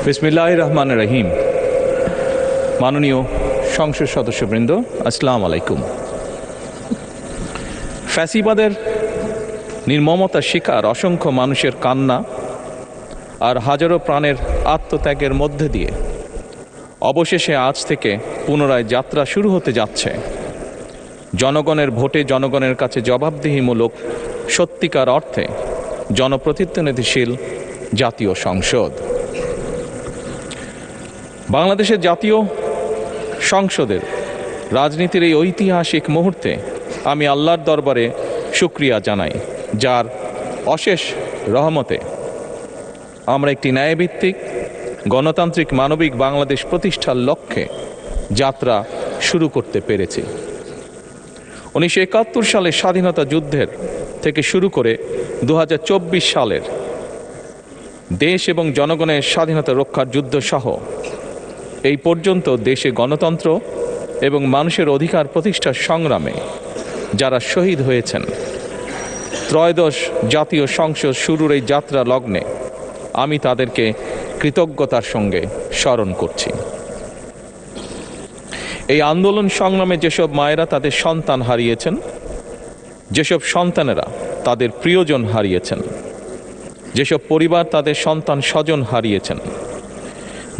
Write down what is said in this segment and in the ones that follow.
বিসমিল্লাহির রহমানির রহিম। মাননীয় সংসদ সদস্যবৃন্দ, আসসালামু আলাইকুম। ফ্যাসিবাদের নির্মমতার শিকার অসংখ্য মানুষের কান্না আর হাজারো প্রাণের আত্মত্যাগের মধ্যে দিয়ে অবশেষে আজ থেকে পুনরায় যাত্রা শুরু হতে যাচ্ছে জনগণের ভোটে জনগণের কাছে জবাবদিহিমূলক সত্যিকার অর্থে জনপ্রতিনিধিশীল জাতীয় সংসদ। বাংলাদেশের জাতীয় সংসদের রাজনীতির এই ঐতিহাসিক মুহূর্তে আমি আল্লাহর দরবারে শুকরিয়া জানাই, যার অশেষ রহমতে আমরা একটি ন্যায়ভিত্তিক গণতান্ত্রিক মানবিক বাংলাদেশ প্রতিষ্ঠার লক্ষ্যে যাত্রা শুরু করতে পেরেছি। 1971 সালের স্বাধীনতা যুদ্ধের থেকে শুরু করে 2024 সালের দেশ এবং জনগণের স্বাধীনতা রক্ষার যুদ্ধ সহ এই পর্যন্ত দেশে গণতন্ত্র এবং মানুষের অধিকার প্রতিষ্ঠার সংগ্রামে যারা শহীদ হয়েছেন, ত্রয়োদশ জাতীয় সংসদ শুরুর এই যাত্রা লগ্নে আমি তাদেরকে কৃতজ্ঞতার সঙ্গে স্মরণ করছি। এই আন্দোলন সংগ্রামে যেসব মায়েরা তাদের সন্তান হারিয়েছেন, যেসব সন্তানেরা তাদের প্রিয়জন হারিয়েছেন, যেসব পরিবার তাদের সন্তান স্বজন হারিয়েছেন,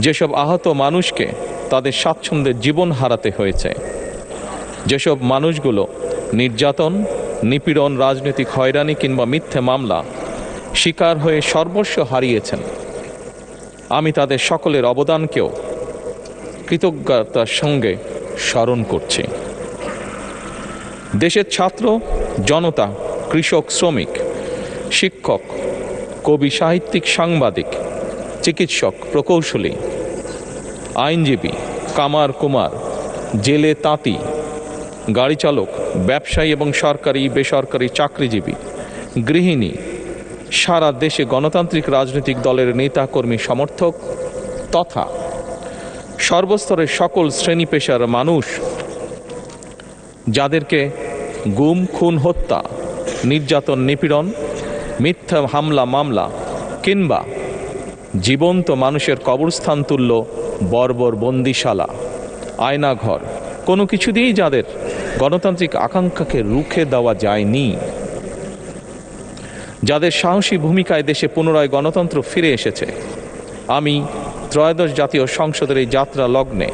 যেসব আহত মানুষকে তাদের স্বাচ্ছন্দ্যের জীবন হারাতে হয়েছে, যেসব মানুষগুলো নির্যাতন, নিপীড়ন, রাজনৈতিক হয়রানি কিংবা মিথ্যে মামলা শিকার হয়ে সর্বস্ব হারিয়েছেন, আমি তাদের সকলের অবদানকেও কৃতজ্ঞতার সঙ্গে স্মরণ করছি। দেশের ছাত্র জনতা, কৃষক, শ্রমিক, শিক্ষক, কবি, সাহিত্যিক, সাংবাদিক, চিকিৎসক, প্রকৌশলী, আইনজীবী, কামার কুমার, জেলে তাঁতি, গাড়ি চালক, ব্যবসায়ী এবং সরকারি বেসরকারি চাকরিজীবী, গৃহিণী, সারা দেশে গণতান্ত্রিক রাজনৈতিক দলের নেতা কর্মী সমর্থক তথা সর্বস্তরের সকল শ্রেণী পেশার মানুষ যাদেরকে গুম, খুন, হত্যা, নির্যাতন, নিপীড়ন, মিথ্যা হামলা মামলা কিংবা জীবন্ত মানুষের কবরস্থান তুল্য বর্বর বন্দিশালা, আয়নাঘর, কোনো কিছু দিয়েই যাদের গণতান্ত্রিক আকাঙ্ক্ষাকে রুখে দেওয়া যায়নি, যাদের সাহসী ভূমিকায় দেশে পুনরায় গণতন্ত্র ফিরে এসেছে, আমি ত্রয়োদশ জাতীয় সংসদের এই যাত্রা লগ্নে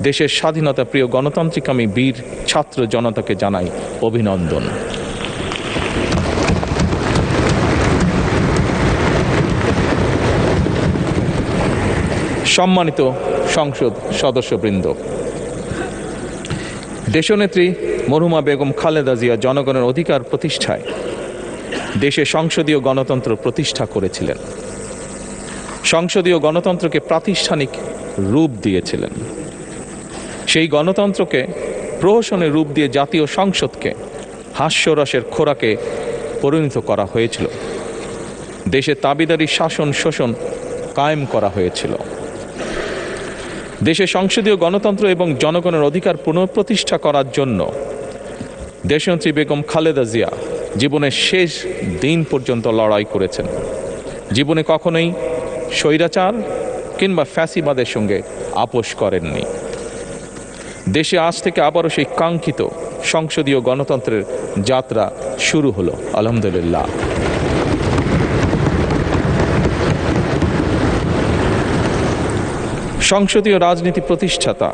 দেশের স্বাধীনতা প্রিয় গণতান্ত্রিকামী বীর ছাত্র জনতাকে জানাই অভিনন্দন। সম্মানিত সংসদ সদস্যবৃন্দ, দেশনেত্রী মরহুমা বেগম খালেদা জিয়া জনগণের অধিকার প্রতিষ্ঠায় দেশে সংসদীয় গণতন্ত্র প্রতিষ্ঠা করেছিলেন, সংসদীয় গণতন্ত্রকে প্রাতিষ্ঠানিক রূপ দিয়েছিলেন। সেই গণতন্ত্রকে প্রহসনের রূপ দিয়ে জাতীয় সংসদকে হাস্যরসের খোরাকে পরিণত করা হয়েছিল। দেশে তাবিদারি শাসন শোষণ কায়েম করা হয়েছিল। দেশে সংসদীয় গণতন্ত্র এবং জনগণের অধিকার পুনঃপ্রতিষ্ঠা করার জন্য দেশনেত্রী বেগম খালেদা জিয়া জীবনের শেষ দিন পর্যন্ত লড়াই করেছেন। জীবনে কখনোই স্বৈরাচার কিংবা ফ্যাসিবাদের সঙ্গে আপোষ করেননি। দেশে আজ থেকে আবারও সেই কাঙ্ক্ষিত সংসদীয় গণতন্ত্রের যাত্রা শুরু হলো, আলহামদুলিল্লাহ। সংসদীয় রাজনীতি প্রতিষ্ঠাতা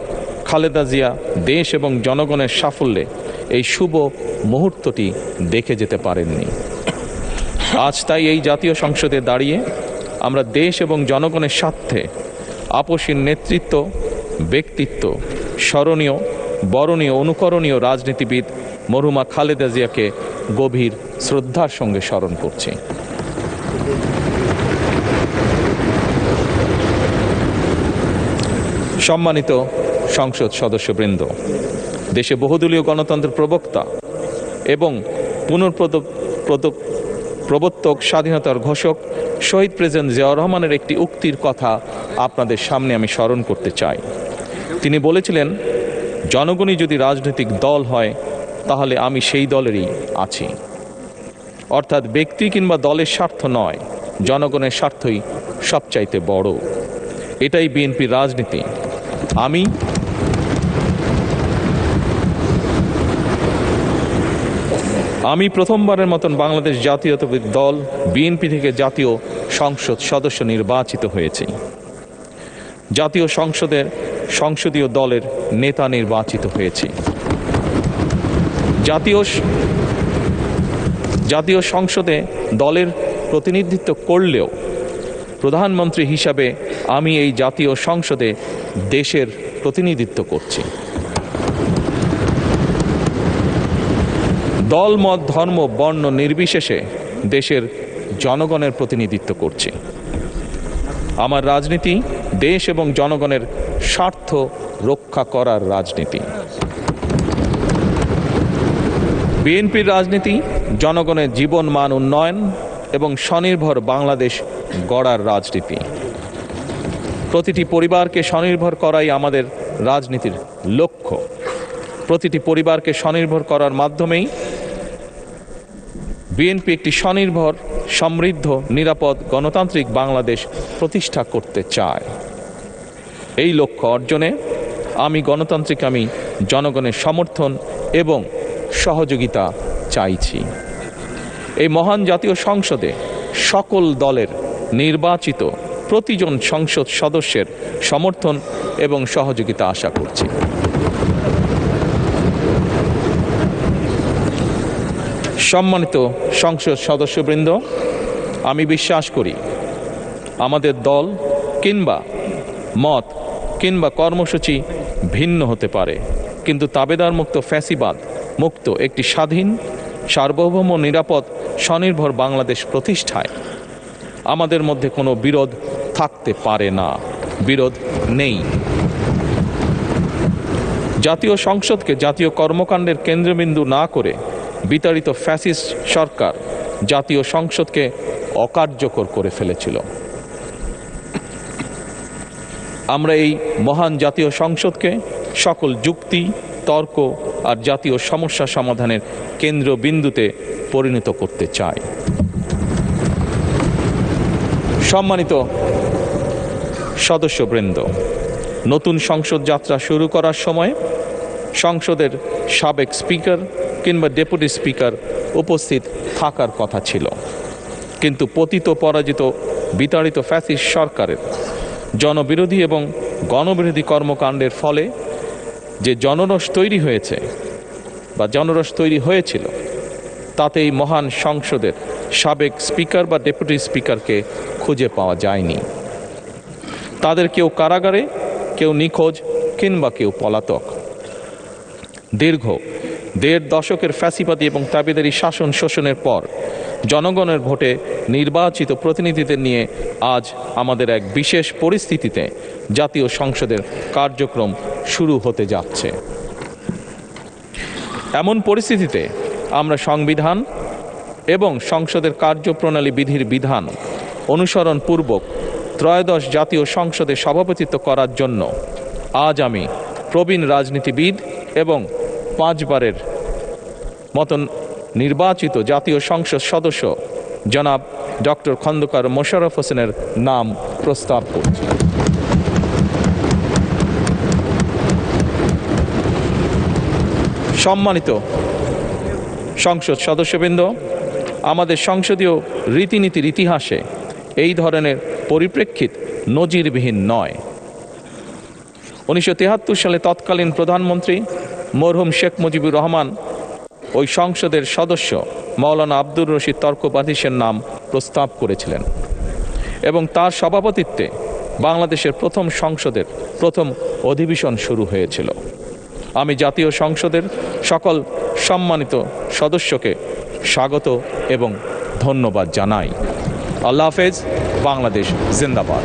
খালেদা জিয়া দেশ এবং জনগণের সাফল্যে এই শুভ মুহূর্তটি দেখে যেতে পারেননি। আজ তাই এই জাতীয় সংসদে দাঁড়িয়ে আমরা দেশ এবং জনগণের স্বার্থে আপসীর নেতৃত্ব, ব্যক্তিত্ব, স্মরণীয়, বরণীয়, অনুকরণীয় রাজনীতিবিদ মরহুমা খালেদা জিয়াকে গভীর শ্রদ্ধার সঙ্গে স্মরণ করছি। সম্মানিত সংসদ সদস্যবৃন্দ, দেশে বহুদলীয় গণতন্ত্রের প্রবক্তা এবং প্রবর্তক, স্বাধীনতার ঘোষক শহীদ প্রেসিডেন্ট জিয়াউর রহমানের একটি উক্তির কথা আপনাদের সামনে আমি স্মরণ করতে চাই। তিনি বলেছিলেন, জনগণই যদি রাজনৈতিক দল হয় তাহলে আমি সেই দলেরই আছি। অর্থাৎ ব্যক্তি কিংবা দলের স্বার্থ নয়, জনগণের স্বার্থই সবচাইতে বড়। এটাই বিএনপির রাজনীতি। আমি প্রথমবারের মতন বাংলাদেশ জাতীয়তাবাদী দল বিএনপি থেকে জাতীয় সংসদ সদস্য নির্বাচিত হয়েছি। জাতীয় সংসদের সংসদীয় দলের নেতা নির্বাচিত হয়েছি। জাতীয় সংসদে দলের প্রতিনিধিত্ব করলেও প্রধানমন্ত্রী হিসাবে আমি এই জাতীয় সংসদে দেশের প্রতিনিধিত্ব করছি। দল, মত, ধর্ম, বর্ণ নির্বিশেষে দেশের জনগণের প্রতিনিধিত্ব করছি। আমার রাজনীতি দেশ এবং জনগণের স্বার্থ রক্ষা করার রাজনীতি। বিএনপির রাজনীতি জনগণের জীবন মান উন্নয়ন এবং স্বনির্ভর বাংলাদেশ গড়ার রাজনীতি। প্রতিটি পরিবারকে স্বনির্ভর করাই আমাদের রাজনীতির লক্ষ্য। প্রতিটি পরিবারকে স্বনির্ভর করার মাধ্যমেই বিএনপি একটি স্বনির্ভর, সমৃদ্ধ, নিরাপদ, গণতান্ত্রিক বাংলাদেশ প্রতিষ্ঠা করতে চায়। এই লক্ষ্য অর্জনে আমি জনগণের সমর্থন এবং সহযোগিতা চাইছি। এই মহান জাতীয় সংসদে সকল দলের নির্বাচিত প্রতিজন সংসদ সদস্যের সমর্থন এবং সহযোগিতা আশা করছি। সম্মানিত সংসদ সদস্যবৃন্দ, আমি বিশ্বাস করি আমাদের দল কিংবা মত কিংবা কর্মসূচি ভিন্ন হতে পারে, কিন্তু তাবেদার মুক্ত, ফ্যাসিবাদ মুক্ত একটি স্বাধীন, সার্বভৌম, নিরাপদ, স্বনির্ভর বাংলাদেশ প্রতিষ্ঠায় আমাদের মধ্যে কোনো বিরোধ থাকতে পারে না, বিরোধ নেই। জাতীয় সংসদকে জাতীয় কর্মকাণ্ডের কেন্দ্রবিন্দু না করে বিতাড়িত ফ্যাসিস্ট সরকার জাতীয় সংসদকে অকার্যকর করে ফেলেছিল। আমরা এই মহান জাতীয় সংসদকে সকল যুক্তি, তর্ক আর জাতীয় সমস্যা সমাধানের কেন্দ্রবিন্দুতে পরিণত করতে চাই। সম্মানিত সদস্যবৃন্দ, নতুন সংসদ যাত্রা শুরু করার সময় সংসদের সাবেক স্পিকার কিংবা ডেপুটি স্পিকার উপস্থিত থাকার কথা ছিল, কিন্তু পতিত, পরাজিত, বিতাড়িত ফ্যাসিস্ট সরকারের জনবিরোধী এবং গণবিরোধী কর্মকাণ্ডের ফলে যে জনরোষ তৈরি হয়েছিল তাতে এই মহান সংসদের সাবেক স্পিকার বা ডেপুটি স্পিকারকে খুঁজে পাওয়া যায়নি। তাদের কেউ কারাগারে, কেউ নিখোঁজ কিংবা কেউ পলাতক। দীর্ঘ ১.৫ দশকের ফ্যাসিবাদী এবং তাবেদারি শাসন শোষণের পর জনগণের ভোটে নির্বাচিত প্রতিনিধিদের নিয়ে আজ আমাদের এক বিশেষ পরিস্থিতিতে জাতীয় সংসদের কার্যক্রম শুরু হতে যাচ্ছে। এমন পরিস্থিতিতে আমরা সংবিধান এবং সংসদের কার্যপ্রণালী বিধির বিধান অনুসরণ পূর্বক ত্রয়োদশ জাতীয় সংসদে সভাপতিত্ব করার জন্য আজ আমি প্রবীণ রাজনীতিবিদ এবং 5 বারের মতন নির্বাচিত জাতীয় সংসদ সদস্য জনাব ডক্টর খন্দকার মোশাররফ হোসেনের নাম প্রস্তাব করছি। সম্মানিত সংসদ সদস্যবৃন্দ, আমাদের সংসদীয় রীতিনীতির ইতিহাসে এই ধরনের পরিপ্রেক্ষিত নজিরবিহীন নয়। 1973 সালে তৎকালীন প্রধানমন্ত্রী মরহুম শেখ মুজিবুর রহমান ওই সংসদের সদস্য মাওলানা আব্দুর রশিদ তর্কবাদিসের নাম প্রস্তাব করেছিলেন এবং তার সভাপতিত্বে বাংলাদেশের প্রথম সংসদের প্রথম অধিবেশন শুরু হয়েছিল। আমি জাতীয় সংসদের সকল সম্মানিত সদস্যকে স্বাগত এবং ধন্যবাদ জানাই। আল্লাহ হাফেজ। বাংলাদেশ জিন্দাবাদ।